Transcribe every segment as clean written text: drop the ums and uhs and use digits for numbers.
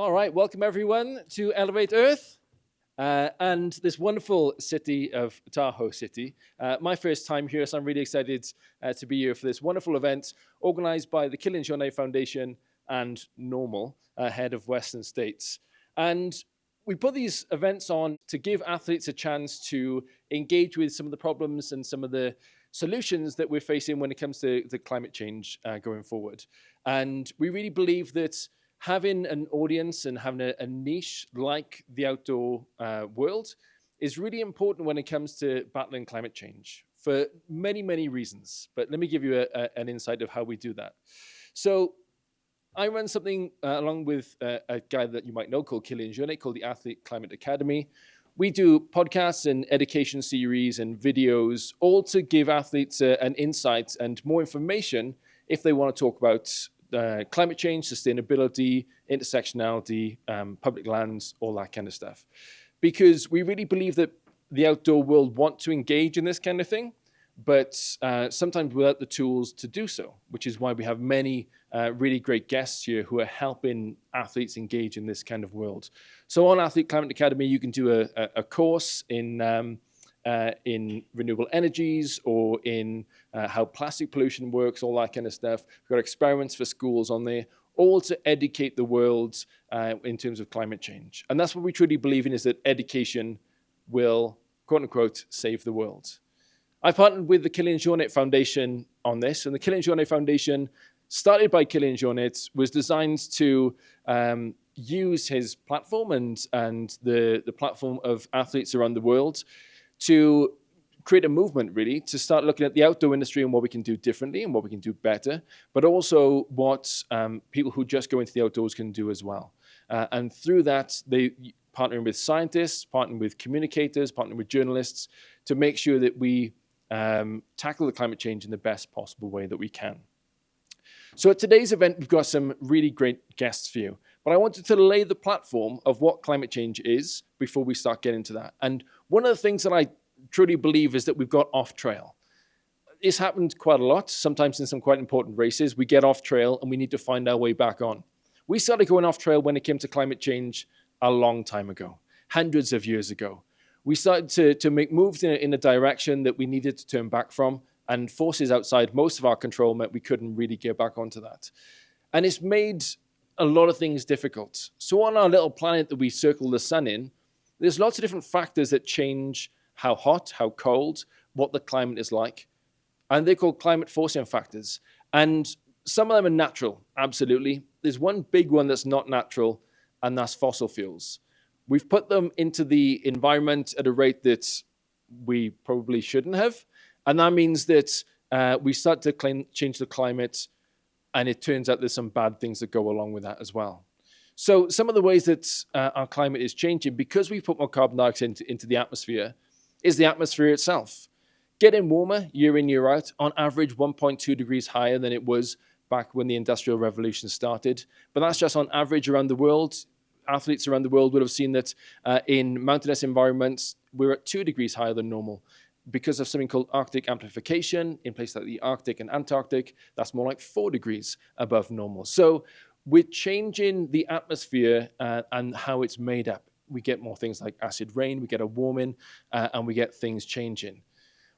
All right, welcome everyone to Elevate Earth and this wonderful city of Tahoe City. My first time here, so I'm really excited to be here for this wonderful event organized by the Kylian Jornet Foundation and Normal, head of Western States. And we put these events on to give athletes a chance to engage with some of the problems and some of the solutions that we're facing when it comes to the climate change going forward. And we really believe that having an audience and having a niche like the outdoor world is really important when it comes to battling climate change for many, many reasons. But let me give you an insight of how we do that. So I run something along with a guy that you might know called Kylian Jornet, called the Athlete Climate Academy. We do podcasts and education series and videos, all to give athletes an insight and more information if they want to talk about climate change, sustainability, intersectionality, public lands, all that kind of stuff. Because we really believe that the outdoor world want to engage in this kind of thing, but sometimes without the tools to do so, which is why we have many really great guests here who are helping athletes engage in this kind of world. So on Athlete Climate Academy, you can do a course in renewable energies or in how plastic pollution works, all that kind of stuff. We've got experiments for schools on there, all to educate the world in terms of climate change. And that's what we truly believe in, is that education will, quote unquote, save the world. I partnered with the Kylian Jornet Foundation on this, and the Kylian Jornet Foundation, started by Kylian Jornet, was designed to use his platform and the platform of athletes around the world to create a movement, really, to start looking at the outdoor industry and what we can do differently and what we can do better, but also what people who just go into the outdoors can do as well. And through that, they partnering with scientists, partnering with communicators, partnering with journalists to make sure that we tackle the climate change in the best possible way that we can. So at today's event, we've got some really great guests for you. But I wanted to lay the platform of what climate change is before we start getting into that. And one of the things that I truly believe is that we've got off trail. It's happened quite a lot. Sometimes in some quite important races, we get off trail and we need to find our way back on. We started going off trail when it came to climate change a long time ago, hundreds of years ago. We started to make moves in a direction that we needed to turn back from, and forces outside most of our control meant we couldn't really get back onto that. And it's made a lot of things difficult. So on our little planet that we circle the sun in, there's lots of different factors that change how hot, how cold, what the climate is like. And they're called climate forcing factors. And some of them are natural, absolutely. There's one big one that's not natural, and that's fossil fuels. We've put them into the environment at a rate that we probably shouldn't have. And that means that we start to change the climate, and it turns out there's some bad things that go along with that as well. So some of the ways that our climate is changing, because we put more carbon dioxide into the atmosphere, is the atmosphere itself. Getting warmer year in, year out, on average 1.2 degrees higher than it was back when the Industrial Revolution started. But that's just on average around the world. Athletes around the world would have seen that in mountainous environments, we're at 2 degrees higher than normal. Because of something called Arctic amplification, in places like the Arctic and Antarctic, that's more like 4 degrees above normal. So we're changing the atmosphere and how it's made up. We get more things like acid rain, we get a warming, and we get things changing.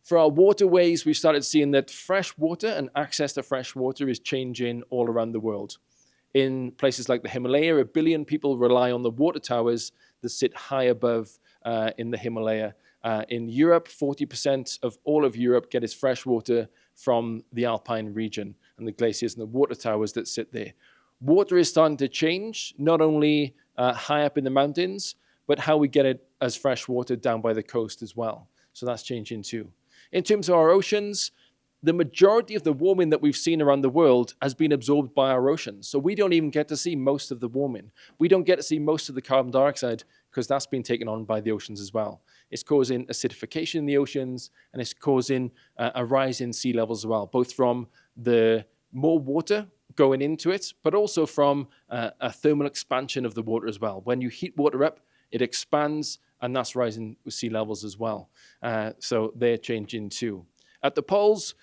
For our waterways, we started seeing that fresh water and access to fresh water is changing all around the world. In places like the Himalaya, 1 billion people rely on the water towers that sit high above in the Himalaya. In Europe, 40% of all of Europe get its fresh water from the Alpine region and the glaciers and the water towers that sit there. Water is starting to change, not only high up in the mountains, but how we get it as fresh water down by the coast as well. So that's changing too. In terms of our oceans, the majority of the warming that we've seen around the world has been absorbed by our oceans. So we don't even get to see most of the warming. We don't get to see most of the carbon dioxide because that's been taken on by the oceans as well. It's causing acidification in the oceans, and it's causing a rise in sea levels as well, both from the more water going into it, but also from a thermal expansion of the water as well. When you heat water up, it expands, and that's rising with sea levels as well. So they're changing too. At the poles,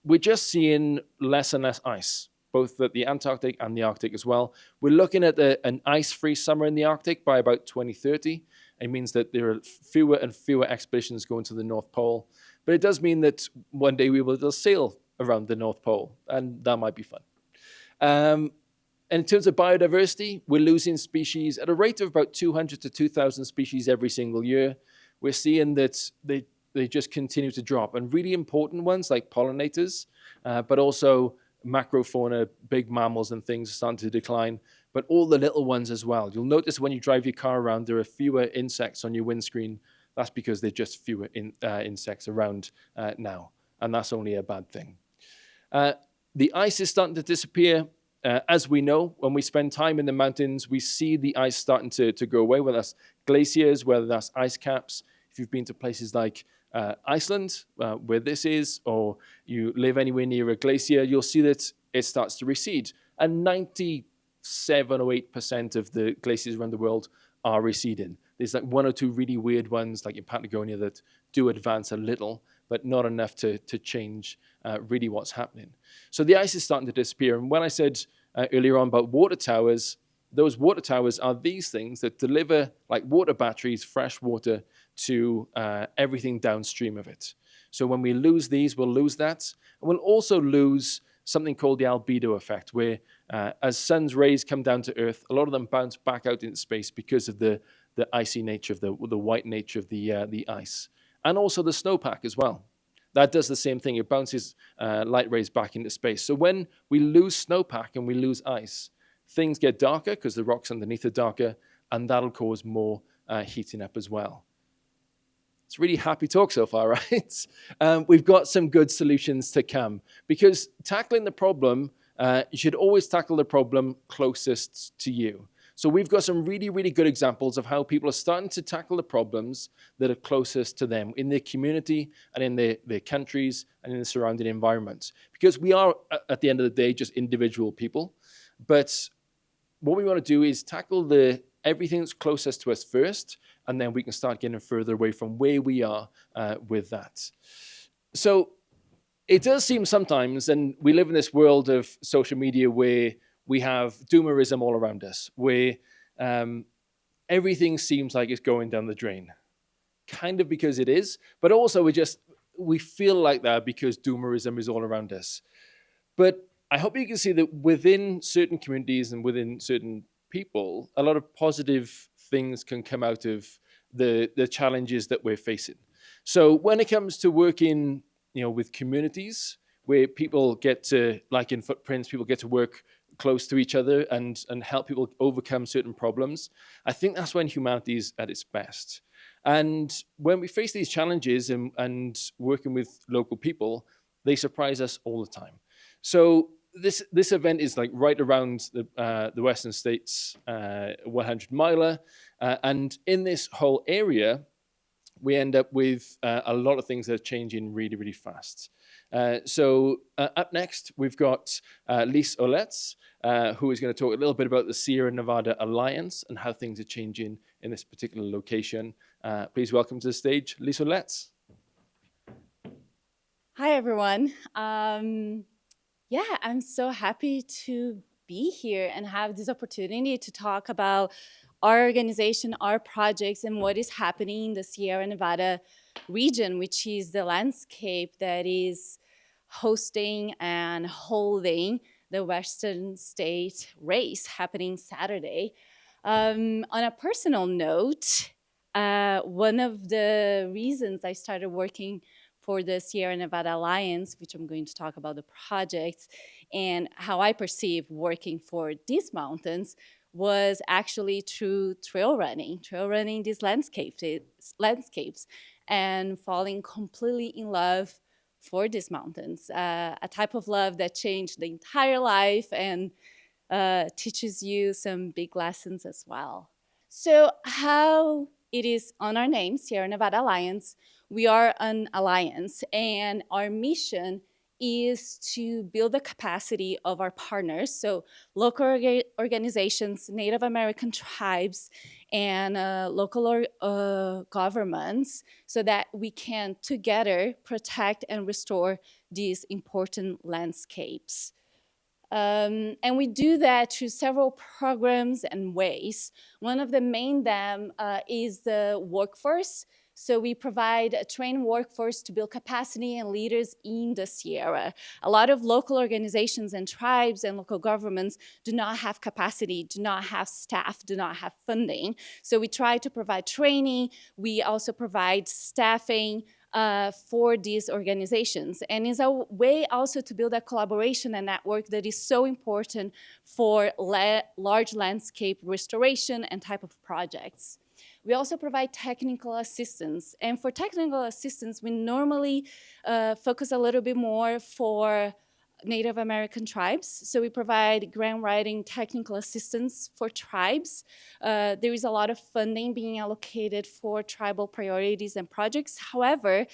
we're just seeing less and less ice, both at the Antarctic and the Arctic as well. We're looking at an ice-free summer in the Arctic by about 2030. It means that there are fewer and fewer expeditions going to the North Pole. But it does mean that one day we will just sail around the North Pole, and that might be fun. And in terms of biodiversity, we're losing species at a rate of about 200 to 2,000 species every single year. We're seeing that they just continue to drop. And really important ones like pollinators, but also macrofauna, big mammals and things are starting to decline, but all the little ones as well. You'll notice when you drive your car around, there are fewer insects on your windscreen. That's because there are just fewer insects around now, and that's only a bad thing. The ice is starting to disappear. As we know, when we spend time in the mountains, we see the ice starting to go away, whether that's glaciers, whether that's ice caps. If you've been to places like Iceland, where this is, or you live anywhere near a glacier, you'll see that it starts to recede. And 97 or 8% of the glaciers around the world are receding. There's like one or two really weird ones, like in Patagonia, that do advance a little, but not enough to change really what's happening. So the ice is starting to disappear. And when I said earlier on about water towers, those water towers are these things that deliver, like water batteries, fresh water to everything downstream of it. So when we lose these, we'll lose that. And we'll also lose something called the albedo effect, where as sun's rays come down to Earth, a lot of them bounce back out into space because of the icy nature of the white nature of the ice. And also the snowpack as well. That does the same thing. It bounces light rays back into space. So when we lose snowpack and we lose ice, things get darker because the rocks underneath are darker, and that'll cause more heating up as well. It's really happy talk so far, right? We've got some good solutions to come, because tackling the problem, you should always tackle the problem closest to you. So we've got some really, really good examples of how people are starting to tackle the problems that are closest to them in their community and in their countries and in the surrounding environments. Because we are, at the end of the day, just individual people. But what we want to do is tackle everything that's closest to us first, and then we can start getting further away from where we are with that. So it does seem sometimes, and we live in this world of social media where we have doomerism all around us, where everything seems like it's going down the drain. Kind of because it is, but also we feel like that because doomerism is all around us. But I hope you can see that within certain communities and within certain people, a lot of positive things can come out of the challenges that we're facing. So when it comes to working, with communities where people get to, like in Footprints, people get to work close to each other and help people overcome certain problems, I think that's when humanity is at its best. And when we face these challenges and working with local people, they surprise us all the time. So this event is like right around the Western States 100 miler. And in this whole area, we end up with a lot of things that are changing really, really fast. So up next, we've got Lise Olaerts, who is going to talk a little bit about the Sierra Nevada Alliance and how things are changing in this particular location. Please welcome to the stage, Lise Olaerts. Hi, everyone. I'm so happy to be here and have this opportunity to talk about our organization, our projects, and what is happening in the Sierra Nevada region, which is the landscape that is hosting and holding the Western State race happening Saturday. On a personal note, one of the reasons I started working for the Sierra Nevada Alliance, which I'm going to talk about the projects and how I perceive working for these mountains, was actually through trail running these landscapes and falling completely in love for these mountains, a type of love that changed the entire life and teaches you some big lessons as well. So how it is on our name, Sierra Nevada Alliance, we are an alliance, and our mission is to build the capacity of our partners, so local organizations, Native American tribes, and local governments, so that we can together protect and restore these important landscapes. And we do that through several programs and ways. One of the main them is the workforce. So we provide a trained workforce to build capacity and leaders in the Sierra. A lot of local organizations and tribes and local governments do not have capacity, do not have staff, do not have funding. So we try to provide training. We also provide staffing, for these organizations. And is a way also to build a collaboration and network that is so important for large landscape restoration and type of projects. We also provide technical assistance. And for technical assistance, we normally focus a little bit more for Native American tribes. So we provide grant writing technical assistance for tribes. There is a lot of funding being allocated for tribal priorities and projects. However,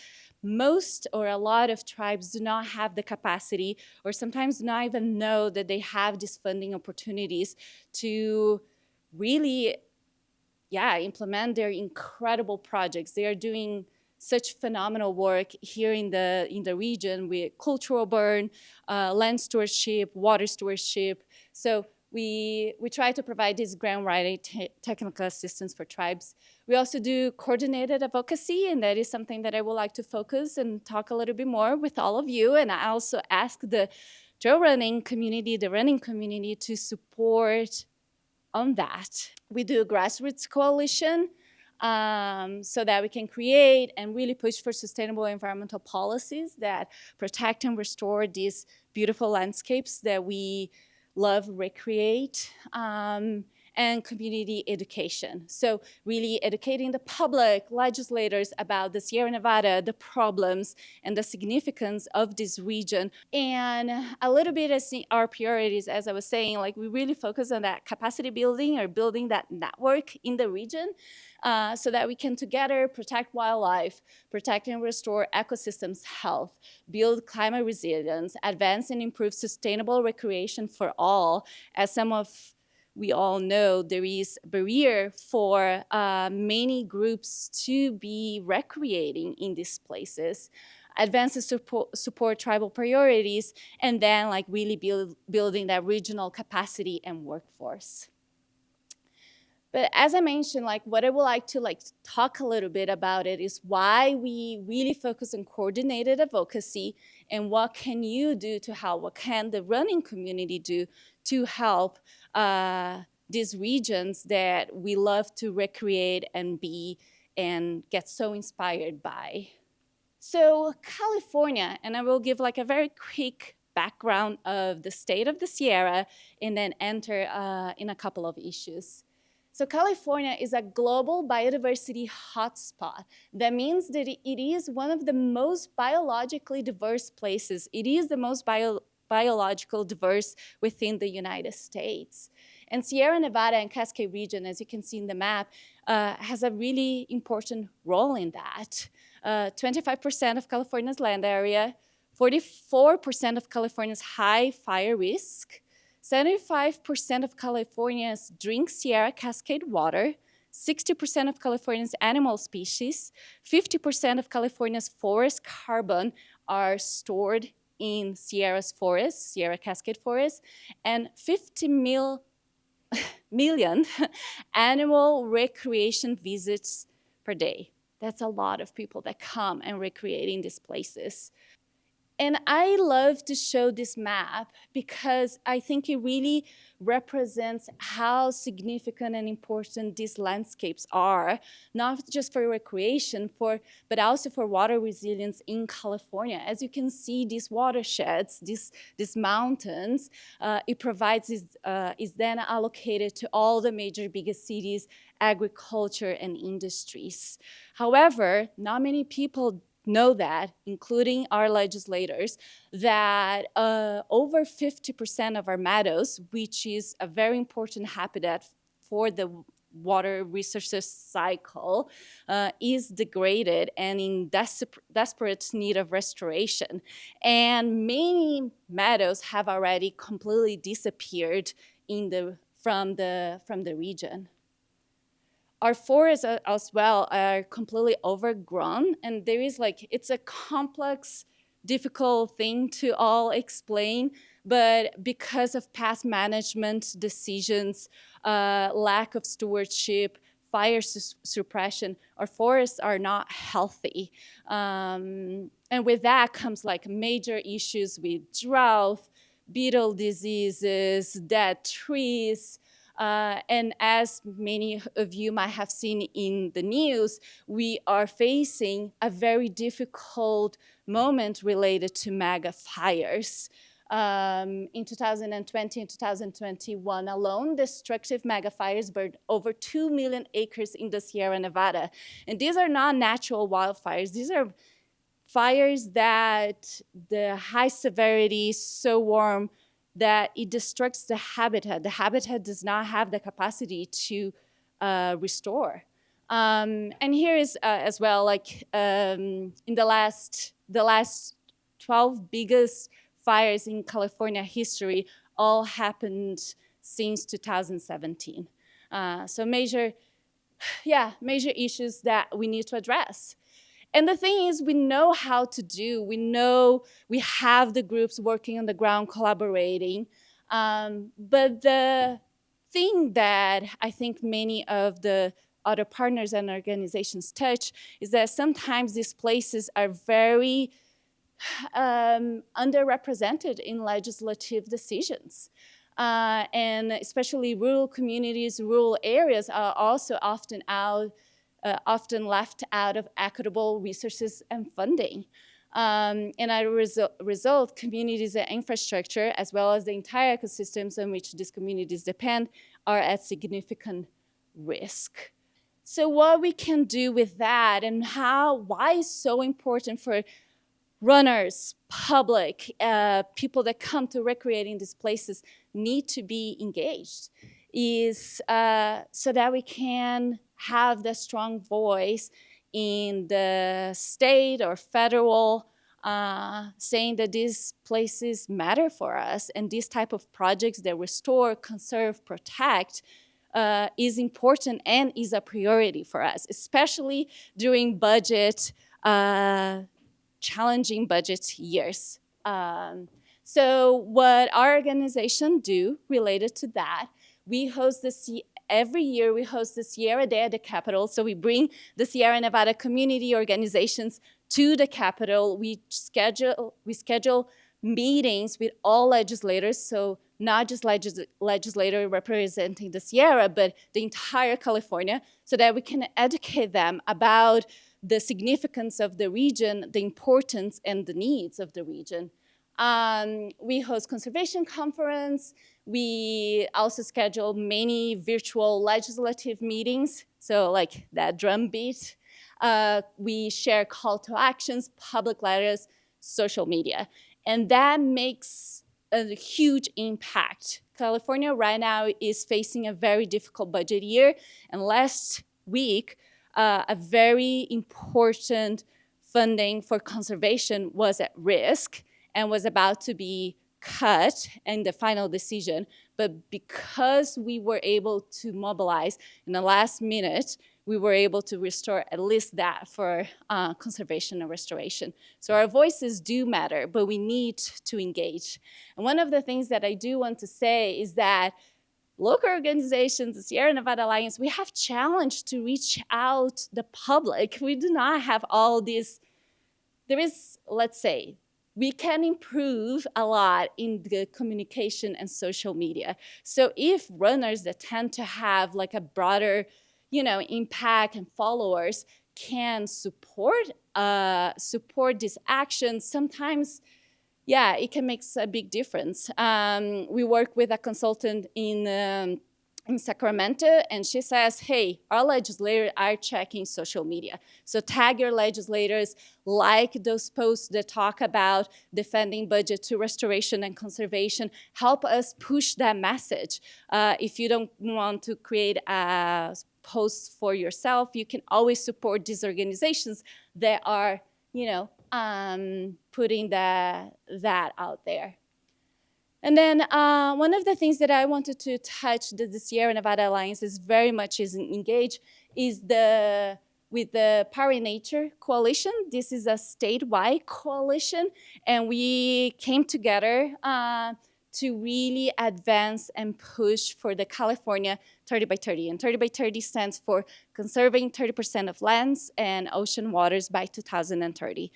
most or a lot of tribes do not have the capacity, or sometimes do not even know that they have these funding opportunities to really, implement their incredible projects. They are doing such phenomenal work here in the region with cultural burn, land stewardship, water stewardship. So we try to provide this grant writing technical assistance for tribes. We also do coordinated advocacy, and that is something that I would like to focus and talk a little bit more with all of you. And I also ask the trail running community, the running community, to support on that. We do a grassroots coalition so that we can create and really push for sustainable environmental policies that protect and restore these beautiful landscapes that we love recreate. And community education. So really educating the public, legislators about the Sierra Nevada, the problems and the significance of this region. And a little bit as our priorities, as I was saying, like we really focus on that capacity building or building that network in the region so that we can together protect wildlife, protect and restore ecosystems health, build climate resilience, advance and improve sustainable recreation for all, as some of we all know there is a barrier for many groups to be recreating in these places. Advance and support tribal priorities, and then like really building that regional capacity and workforce. But as I mentioned, like what I would like to talk a little bit about it is why we really focus on coordinated advocacy and what can you do to help, what can the running community do to help these regions that we love to recreate and be and get so inspired by. So California, and I will give like a very quick background of the state of the Sierra and then enter in a couple of issues. So California is a global biodiversity hotspot. That means that it is one of the most biologically diverse places. It is the most biological diverse within the United States. And Sierra Nevada and Cascade region, as you can see in the map, has a really important role in that. 25% of California's land area, 44% of California's high fire risk, 75% of California's drink Sierra Cascade water, 60% of California's animal species, 50% of California's forest carbon are stored in Sierra's forests, Sierra Cascade forests, and 50 million animal recreation visits per day. That's a lot of people that come and recreate in these places. And I love to show this map because I think it really represents how significant and important these landscapes are, not just for recreation, but also for water resilience in California. As you can see, these watersheds, these mountains, it provides, is then allocated to all the major biggest cities, agriculture and industries. However, not many people know that, including our legislators, that over 50% of our meadows, which is a very important habitat for the water resources cycle, is degraded and in desperate need of restoration. And many meadows have already completely disappeared from the region. Our forests as well are completely overgrown, and there is it's a complex difficult thing to all explain, but because of past management decisions, lack of stewardship, fire suppression, our forests are not healthy. And with that comes like major issues with drought, beetle diseases, dead trees. And as many of you might have seen in the news, we are facing a very difficult moment related to mega fires. In 2020 and 2021 alone, destructive mega fires burned over 2 million acres in the Sierra Nevada. And these are not natural wildfires. These are fires that the high severity is so warm that it destructs the habitat. The habitat does not have the capacity to restore. And here is as well, like in the last 12 biggest fires in California history all happened since 2017. So major issues that we need to address. And the thing is, we know how to do. We know we have the groups working on the ground, collaborating. But the thing that I think many of the other partners and organizations touch is that sometimes these places are very underrepresented in legislative decisions. And especially rural communities, rural areas are also often left out of equitable resources and funding. And as a result, communities and infrastructure, as well as the entire ecosystems on which these communities depend, are at significant risk. So what we can do with that and why it's so important for runners, public, people that come to recreate in these places need to be engaged is so that we can have the strong voice in the state or federal saying that these places matter for us and these type of projects that restore, conserve, protect is important and is a priority for us, especially during challenging budget years. So what our organization do related to that, we host every year we host the Sierra Day at the Capitol. So we bring the Sierra Nevada community organizations to the Capitol. We schedule meetings with all legislators, so not just legislators representing the Sierra, but the entire California, so that we can educate them about the significance of the region, the importance and the needs of the region. We host conservation conference. We also schedule many virtual legislative meetings, so like that drumbeat. We share call to actions, public letters, social media. And that makes a huge impact. California right now is facing a very difficult budget year. And last week, a very important funding for conservation was at risk and was about to be cut in the final decision. But because we were able to mobilize in the last minute, we were able to restore at least that for conservation and restoration. So our voices do matter, but we need to engage. And one of the things that I do want to say is that local organizations, the Sierra Nevada Alliance, we have challenged to reach out the public. We do not have all these. There is, let's say, we can improve a lot in the communication and social media. So if runners that tend to have like a broader, impact and followers can support these actions, sometimes, it can make a big difference. We work with a consultant in Sacramento, and she says, hey, our legislators are checking social media. So tag your legislators, like those posts that talk about defending budget to restoration and conservation. Help us push that message. If you don't want to create a post for yourself, you can always support these organizations that are, putting that out there. And then one of the things that I wanted to touch that the Sierra Nevada Alliance is very much engaged is with the Power in Nature Coalition. This is a statewide coalition, and we came together to really advance and push for the California 30 by 30. And 30 by 30 stands for conserving 30% of lands and ocean waters by 2030.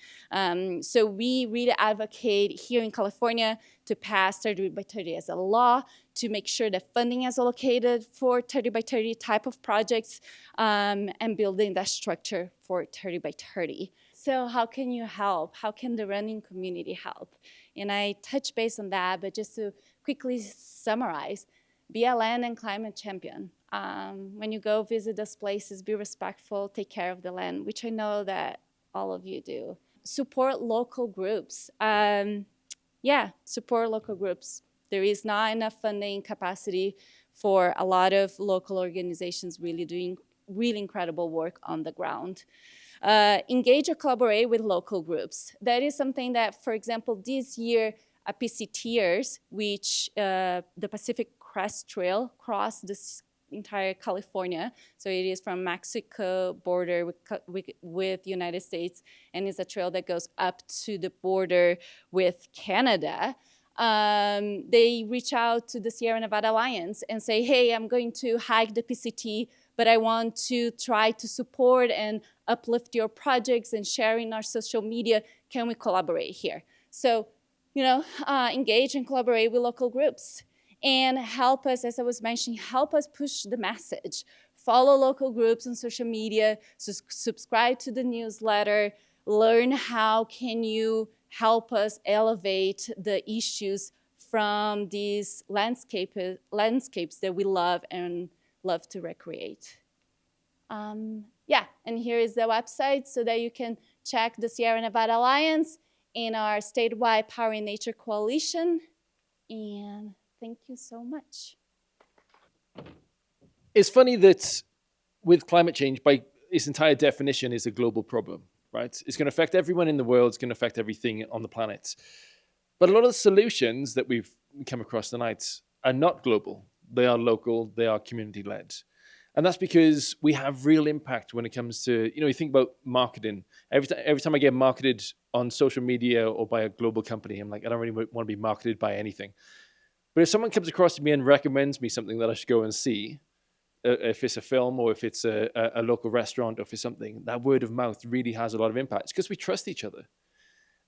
So we really advocate here in California to pass 30 by 30 as a law, to make sure that funding is allocated for 30 by 30 type of projects, and building that structure for 30 by 30. So how can you help? How can the running community help? And I touch base on that, but just to quickly summarize, be a land and climate champion. When you go visit those places, be respectful, take care of the land, which I know that all of you do. Support local groups. Support local groups. There is not enough funding capacity for a lot of local organizations really doing really incredible work on the ground. Engage or collaborate with local groups. That is something that, for example, this year, PCTers, which the Pacific Crest Trail crossed this entire California. So it is from Mexico border with United States, and it's a trail that goes up to the border with Canada. They reach out to the Sierra Nevada Alliance and say, hey, I'm going to hike the PCT, but I want to try to support and uplift your projects and share in our social media. Can we collaborate here? So, engage and collaborate with local groups and help us, as I was mentioning, help us push the message. Follow local groups on social media, subscribe to the newsletter, learn how can you help us elevate the issues from these landscapes that we love and love to recreate. And here is the website so that you can check the Sierra Nevada Alliance and our statewide Power in Nature Coalition. And thank you so much. It's funny that with climate change, by its entire definition, is a global problem, right? It's going to affect everyone in the world. It's going to affect everything on the planet. But a lot of the solutions that we've come across tonight are not global. They are local. They are community-led. And that's because we have real impact when it comes to, you think about marketing. Every time I get marketed on social media or by a global company, I'm like, I don't really want to be marketed by anything. But if someone comes across to me and recommends me something that I should go and see, if it's a film or if it's a local restaurant or if it's something, that word of mouth really has a lot of impact. It's because we trust each other.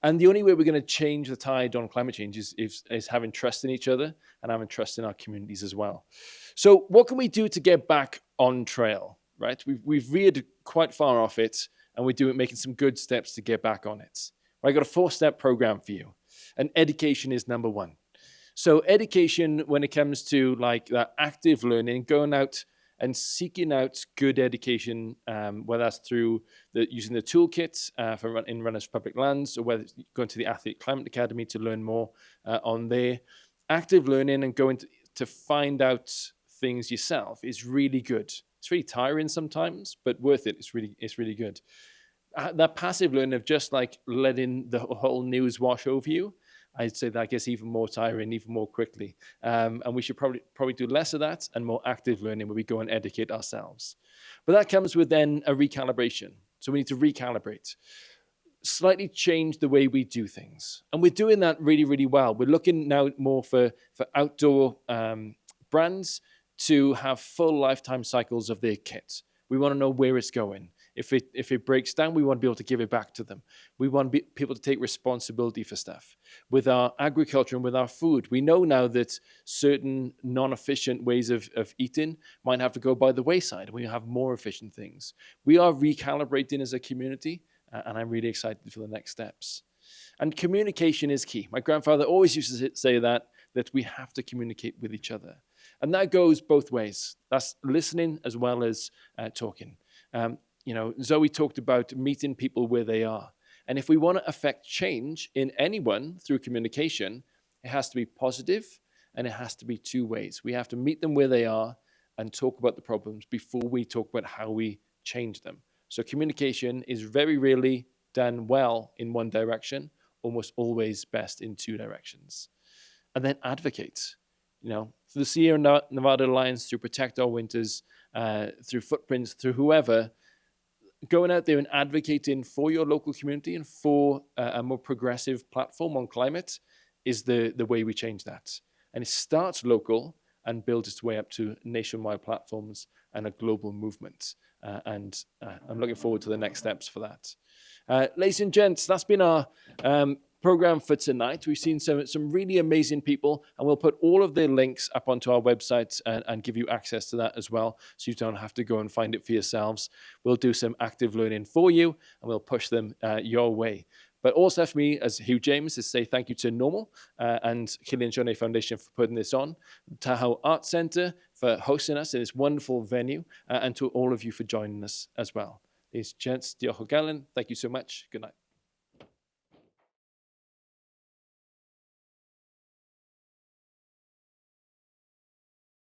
And the only way we're going to change the tide on climate change is having trust in each other and having trust in our communities as well. So what can we do to get back on trail, right? We've veered quite far off it, and we're making some good steps to get back on it. I got a 4-step program for you, and education is number 1. So education, when it comes to like that active learning, going out and seeking out good education, whether that's through using the toolkits in Runners for Public Lands, or whether it's going to the Athlete Climate Academy to learn more on there. Active learning and going to find out things yourself is really good. It's really tiring sometimes, but worth it. It's really good. That passive learning of just like letting the whole news wash over you, I'd say that gets even more tiring, even more quickly. And we should probably do less of that and more active learning where we go and educate ourselves. But that comes with then a recalibration. So we need to recalibrate, slightly change the way we do things. And we're doing that really, really well. We're looking now more for outdoor brands to have full lifetime cycles of their kit. We want to know where it's going. If it breaks down, we want to be able to give it back to them. We want people to take responsibility for stuff. With our agriculture and with our food, we know now that certain non-efficient ways of eating might have to go by the wayside. We have more efficient things. We are recalibrating as a community, and I'm really excited for the next steps. And communication is key. My grandfather always used to say that we have to communicate with each other. And that goes both ways. That's listening as well as talking. Zoe talked about meeting people where they are. And if we want to affect change in anyone through communication, it has to be positive and it has to be 2 ways. We have to meet them where they are and talk about the problems before we talk about how we change them. So communication is very rarely done well in one direction, almost always best in 2 directions. And then advocate. Through the Sierra Nevada Alliance, through Protect Our Winters, through Footprints, through whoever, going out there and advocating for your local community and for a more progressive platform on climate is the way we change that. And it starts local and builds its way up to nationwide platforms and a global movement. And I'm looking forward to the next steps for that. Ladies and gents, that's been our program for tonight. We've seen some really amazing people, and we'll put all of their links up onto our website and give you access to that as well, so you don't have to go and find it for yourselves. We'll do some active learning for you, and we'll push them your way. But also for me, as Hugh James, is say thank you to Normal and Killian Jornet Foundation for putting this on, Tahoe Arts Centre for hosting us in this wonderful venue, and to all of you for joining us as well. Ladies and gents, diolch o galon. Thank you so much. Good night.